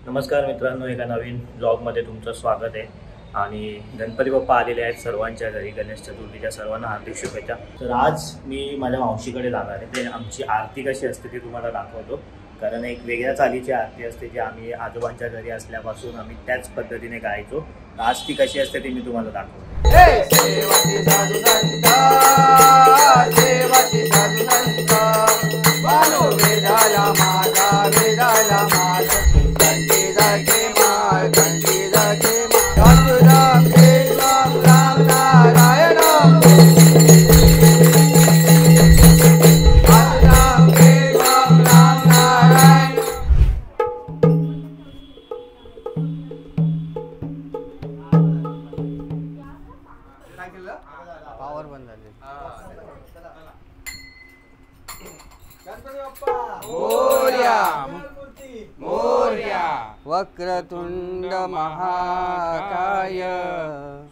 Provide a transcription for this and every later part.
नमस्कार मित्रांनो, एका नवीन ब्लॉगमध्ये तुमचं स्वागत आहे। आणि गणपती बाप्पा आलेले आहेत सर्वांच्या घरी। गणेश चतुर्थीच्या सर्वांना हार्दिक शुभेच्छा। तर आज मी माझ्या मावशीकडे जाणार आहे। ते आमची आरती कशी असते ती तुम्हाला दाखवतो, कारण एक वेगळ्या चालीची आरती असते जी आम्ही आजोबांच्या घरी असल्यापासून आम्ही त्याच पद्धतीने गायचो। आज ती कशी असते ती मी तुम्हाला दाखवतो। पावर बंद झाले। गणपती बाप्पा मोरया मोरया। वक्रतुंड महाकाय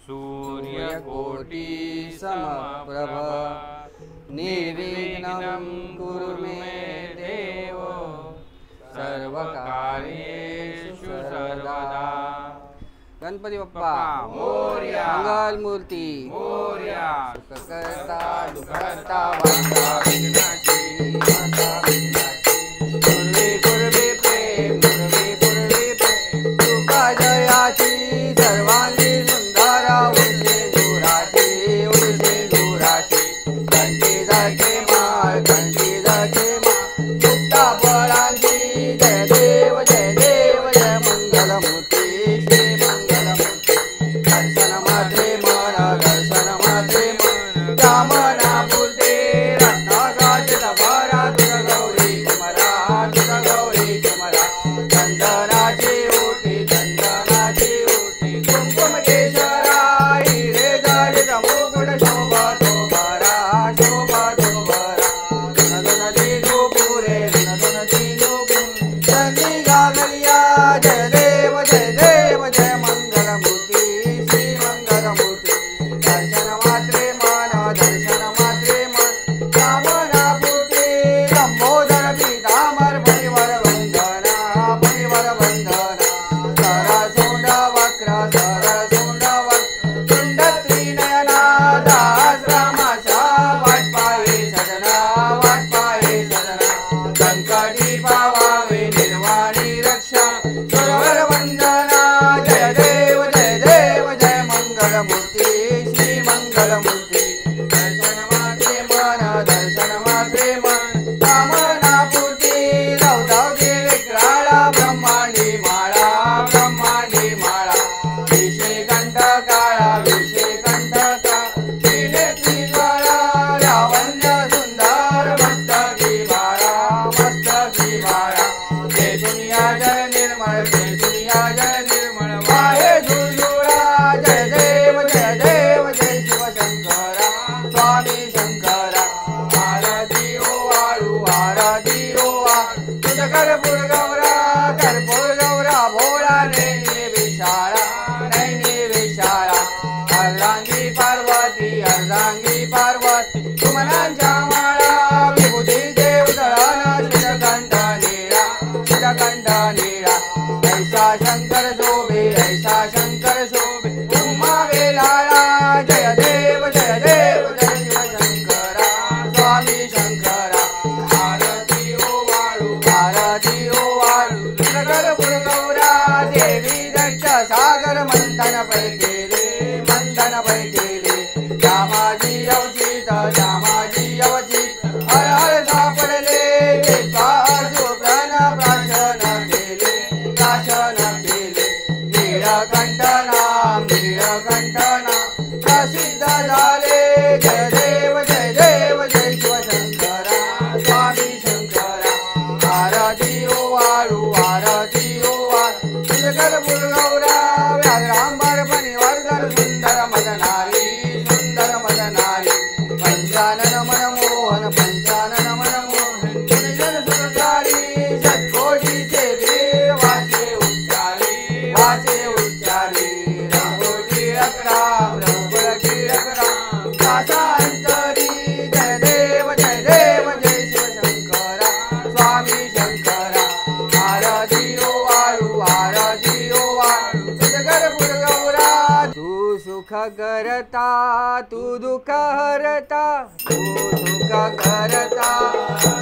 सूर्यकोटि समप्रभ निर्विघ्नं कुरु मे देव सर्वकार्येषु सर्वदा। गणपती बाप्पा मोरया। मंगल मूर्ती मोरया। सुखकर्ता दुःखहर्ता वार्ता विघ्नाची माता विघ्नाची। पूर्वी पूर्वी प्रेम पूर्वी पूर्वी प्रेम तुका जयाची सर्वांगी सुंदरा उडसे दुराची कंठी जाके माळ कंठी जाके माळ मुक्ता बळांची जय देव जय देव जय मंगलमूर्ती श्री मंगलमूर्ती। दर्शन मात्रे मन कामना फुलते रत्नागाचे भरा तुझ गौरी कुमरा चंदनाची ओटी कुंकुम केशरा हिरे जाडीत मुकुट शोभा तो भरा धन दिनो पुरे चंदी गागलिया जय देव जय मंगलमूर्ती श्री मंगलमूर्ती। दर्शन मात्रे मन कामना पूर्ती लंबोदर पीतांबर परिवर वंदना सरसोंड वक्र तुंड त्रिनयना दास रामाचा वाट पाहे सजना संकटी पावावे निर्वाणी रक्षा सुरवर वंदना जय देव जय मंगलमूर्ती श्री मंगलमूर्ती। दर्शन मात्रे मन कामना पूर्ती लवदावती विक्राळा ब्रह्मांडी माळा विषयकंठ काळा त्रिनेत्री ज्वाळा लावण्य सुंदर मस्तकी बाळा जय दुनिया जय निर्मळ वाहे झुळझुळा जय देव जय शिवशंकरा स्वामी शंकरा। आरती ओ वाळू तुझ कर्पूर गौरा भोळा नैनी विशाळा अर्धांगी पार्वती सुमनांच्या माळा विभूती देव दळाना शिरकंठ नीळा ऐसा शंकर शोभे उमा वेलाळा जय देव जय शिवशंकरा स्वामी शंकरा। आरती ओ वाळू तुझ कर्पूर गौरा देवी दट्ट सागर मंथन पैकेले श्यामाजी अवचित हर हर सापडले प्राशन केले नीळकंठ नाम प्रसिद्ध झाले जय देव जय शिवशंकरा स्वामी शंकरा। आरती ओ वाळू तुझ कर्पूर करता तू दुःख हरता तू दुःख करता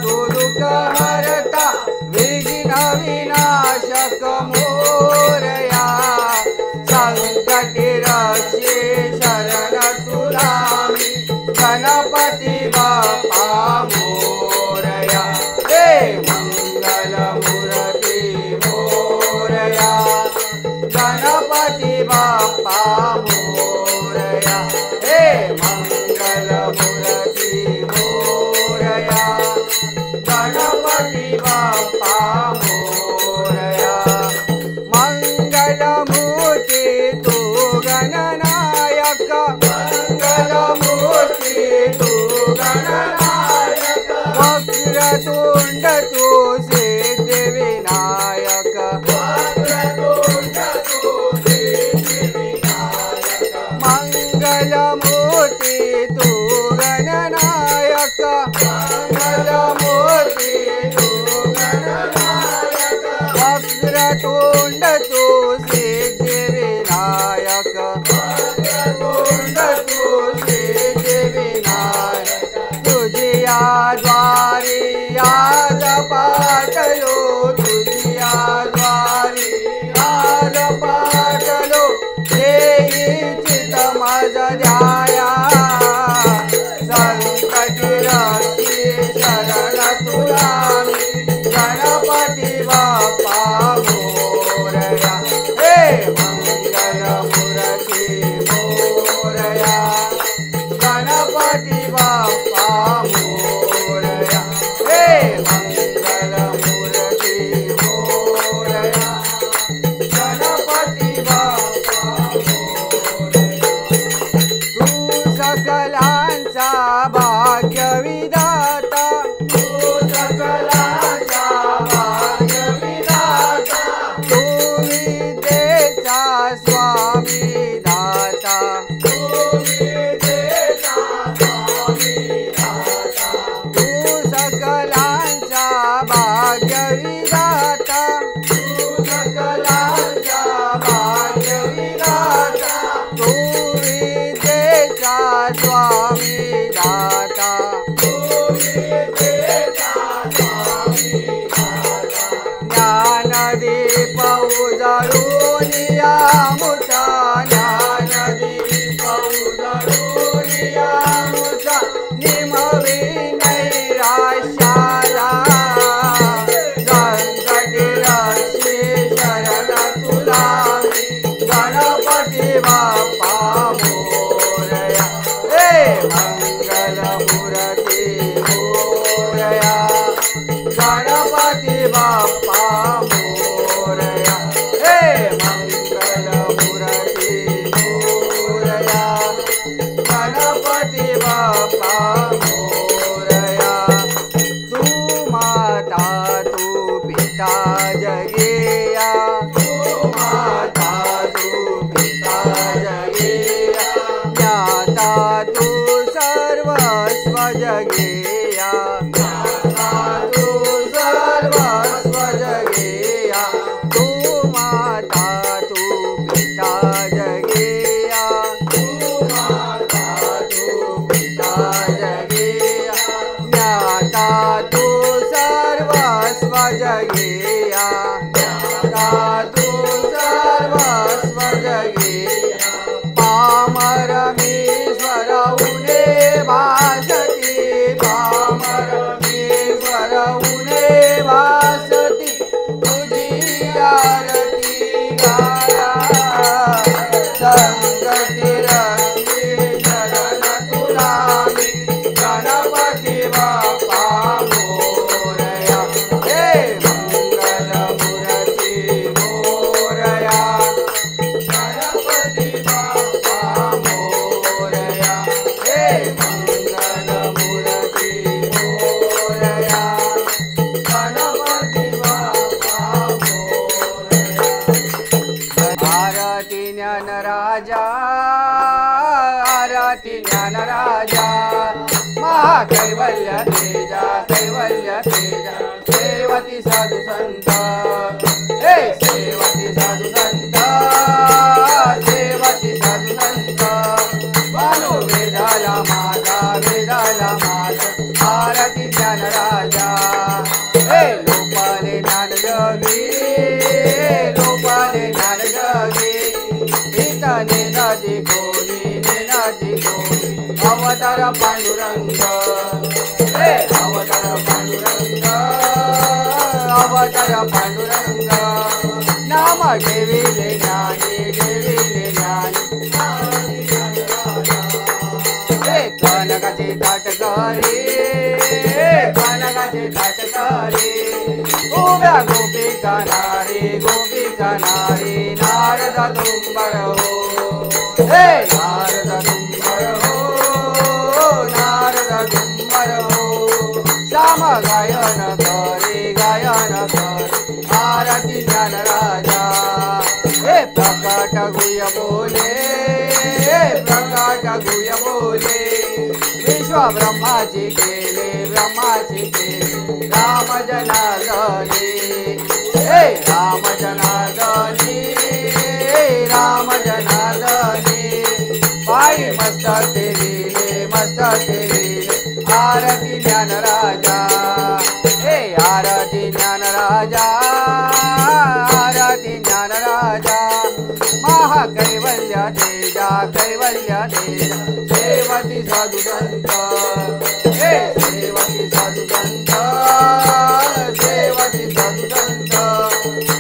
तू दुःख हरता विघ्न विनाशक मोरया संकटी रक्षे शरण तुला मी गणपती बाप्पा मोरया हे मंगल मूर्ती मोरया गणपती बाप्पा मोरया हे मंगल मूर्ती मोरया गणपती बाप्पा मोरया मंगल मूर्ती तू गणनायक मंगल मूर्ती तू गणनायक वक्रतुंड तू सिद्धिविनायक वक्रतुंड तू सिद्धिविनायक मंगल मूर्ती तू गणनायक मंगल मूर्ती तू गणनायक वक्रतुंड तू सिद्धिविनायक वक्रतुंड तू सिद्धिविनायक तुझिया द्वारी आज पाटलो तुझिया द्वारी आज पाटलो देई चित माझ ध्याया संकटी रक्षी शरण तुला मी गणपती बाप्पा मोरया हे मंगल मूर्ती मोरया गणपती बाप्पा मोरया हे मंगल मूर्ती मोरया गणपती बाप्पा मोरया तू सकलांचा भाग्य विधाता तू सकलांचा भाग्य विधाता तू विद्येचा स्वामी दाता तू विद्येचा स्वामी दाता तू सकलांचा भाग्य विधाता तू सकलांचा भाग्य विधाता तू विद्येचा स्वामी दाता तू विद्येचा स्वामी दाता ज्ञानदीप उजळून या मुठा ज्ञानदीप उजळून या मुठा निमवी नैराश्याला संकटी रक्षी शरण तुला मी गणपती बाप्पा मोरया हे मंगल मूर्ती मोरया गणपती बाप्पा मोरया हे मंगल मूर्ती मोरया गणपती बाप्पा मोरया तू माता तू पिता जगेया तू माता तू पिता जगेया ज्ञाता तू सर्वस्व जगेया ज्ञाता तू सर्वस्व जगेया तू माता तू पिता जगेया तू माता तू पिता जगेया ज्ञाता तू सर्वस्व जगेया ज्ञाता तू सर्वस्व जगेया पामरमेश्वर उने भासती पामरमेश्वर उने भासती तुझी आरती गाया संकटी रक्षी शरण तुला मी गणपती बाप्पा मोरया हे मंगल मूर्ती मोरया गणपती बाप्पा मोरया हे मंगल मूर्ती मोरया गणपती बाप्पा मोरया आरती ज्ञानराजा आरती ज्ञानराजा महाकैवल्य तेजा कैवल्य तेजा सेवती साधु संत हे सेवती साधु संत सेवती साधु संत अवतार पांडुरंग हे अवतार पांडुरंग अवतार पांडुरंग नाम ठेविले ज्ञानी ठेविले ज्ञानी हे कनकाचे ताटकरी कनकाचे ताटकरी उभ्या गोपिका नारी नारद तुंबर हो हे नारद तुंबर हो नारद तुंबर हो श्याम गायन करी आरती ज्ञान राजा हे प्रकट गुय बोले प्रकट गुय बोले विश्व ब्रह्माची केले राम जनार्दनी हे राम जनार्दनी पायी मस्तक तेरीले आरती ज्ञान राजा हे आरती ज्ञान राजा महाकैवल्य तेजा सेवती साधु संत हे सेवती साधु संत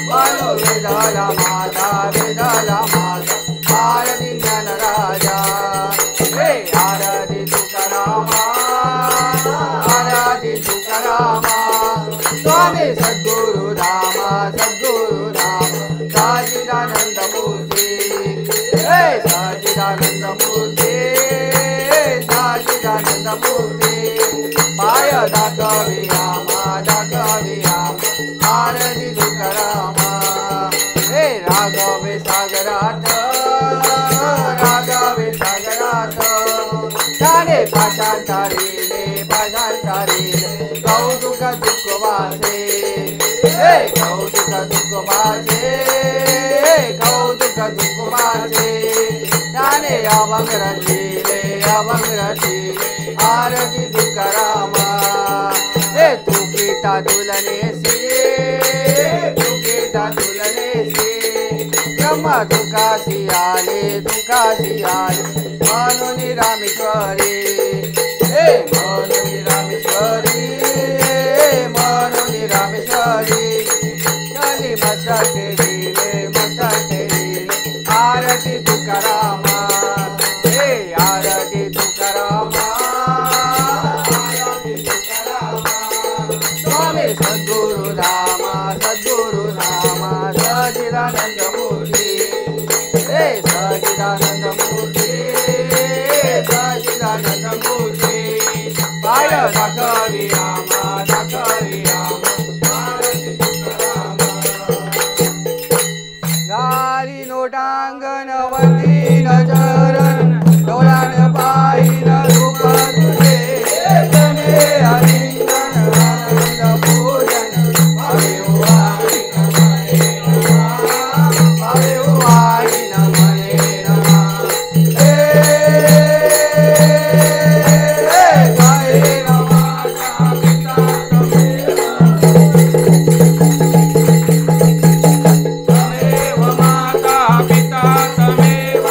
मनो वेदाला माता आरती ज्ञान राजा हे आरती तुकारामा स्वामी सद्गुरु राम सच्चिदानंद मूर्ति हे सच्चिदानंद मूर्ति पाय दाखवी आरती तुकारामा हे राघवे सागरात त्याने पाशांतरीले कौतुक दुःख वासे हे कौतुक दुःख वासे त्याने अभंग रचिले आरती तुकारामा हे तुकिता तुलनेसी ब्रह्म तुकासी आले मनोनी रामेश्वरी हे मनोनी रामेश्वरी चली मस्तक टेरीले आरती तुकारामा हे आरती तुकारामा स्वामी सद्गुरु रामा सच्चिदानंद मूर्ति हे सच्चिदानंद मूर्ति पाय दाखवी गारी नोटांगण वंदीन चरण डोळ्यान पाहिन रूप तुझे हरिंदन आनंद पूजन तमेव माता पिता तमेव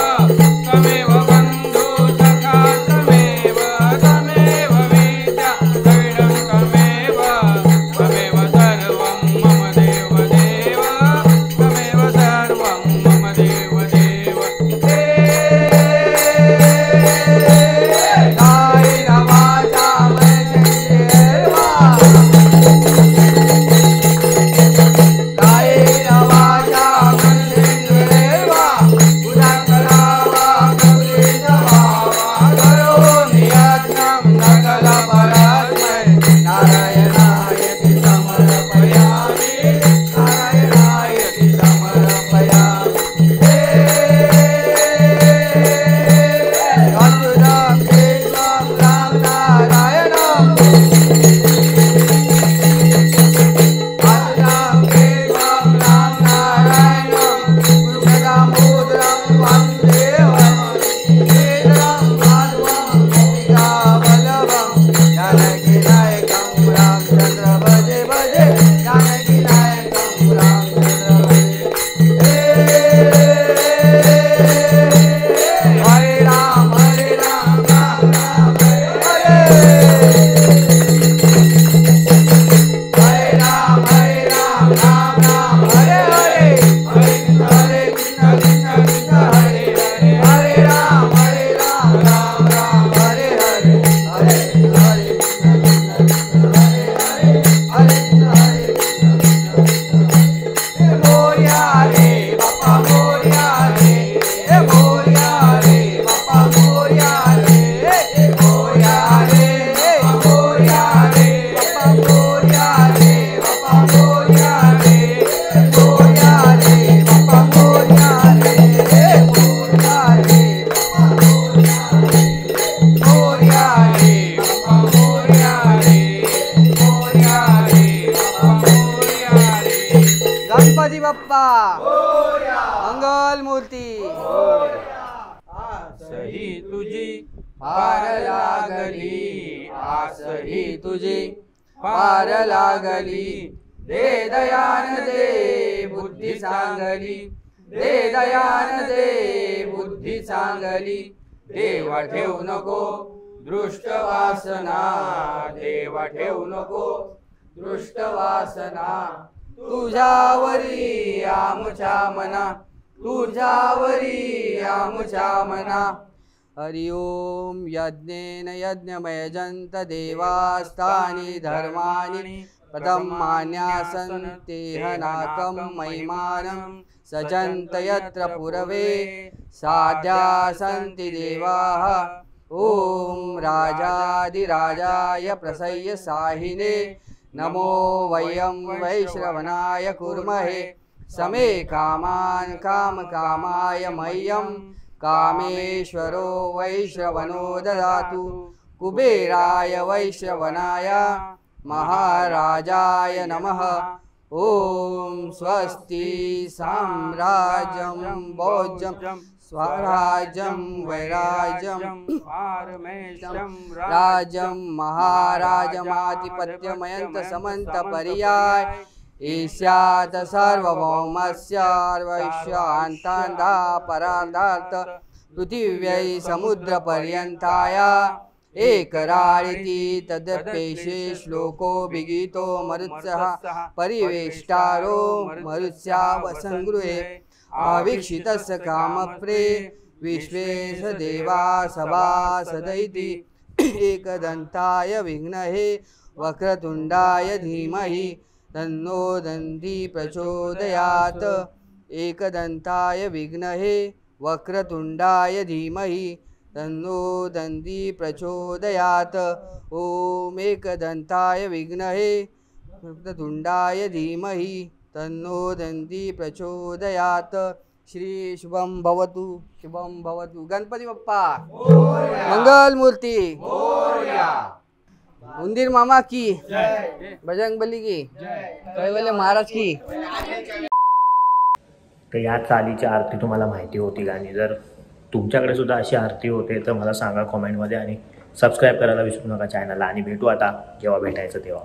मंगल मूर्ती सही तुझी पार लागली, आसही तुझी पार लागली. दे दयान दे बुद्धी चांगली, दे दयान दे बुद्धी चांगली. देवा ठेवू नको दृष्ट वासना, देवा ठेवू नको दृष्ट वासना. तुझ्यावरी आमच्या मना, तुझ्यावरी आमच्या मना. हरि ओम यज्ञेन यज्ञमयजन्त देवास्तानि धर्माणि पदं मान्यासन् तेहनाकं महिमानं सजन्त यत्र पुरवे साध्या सन्ति देवाः. ओम राजाधिराजाय प्रसह्य साहिने नमो वयं वैश्रवणाय कुर्महे. समे कामान् कामकामाय मह्यं कामेश्वरो वैश्रवणो ददातु. कुबेराय वैश्रवणाय महाराजाय नमः. ओम स्वस्ति साम्राज्यं भोज्यं स्वराज्यं वैराज्यं राज्यं महाराजमाधिपत्यमयन्त समन्त पर्याय ईस्यात् सार्वभौमस्य वैश्वान्तान्दा परार्धात् पृथिव्यै समुद्रपर्यन्ताय एकराळिति तदपेशे श्लोको विगीतो मरुत्सः परिवेष्टारो मरुत्स्यावसङ्गृहे आवीक्षितस्य कामप्रे विश्वेश देवा सभासदैति. एकदन्ताय विघ्नहे वक्रतुण्डाय धीमहि तन्नो दन्ती प्रचोदयात्. एकदन्ताय विघ्नहे वक्रतुण्डाय धीमहि तन्नो दन्ती प्रचोदयात्. ओम एकदन्ताय विघ्नहे वक्रतुण्डाय धीमहि तन्नो दन्ती प्रचोदयात्. श्री शुभम भवतु, शुभम भवतु. गणपती बाप्पा मंगल मूर्ती, उंदीर मामा की, बजरंग बली की, कैवल्य महाराज की. तर या चालीची आरती तुम्हाला माहिती होती का? आणि जर तुमच्याकडे सुद्धा अशी आरती होते तर मला सांगा कॉमेंटमध्ये, आणि सबस्क्राईब करायला विसरू नका चॅनलला. आणि भेटू आता जेव्हा भेटायचं तेव्हा.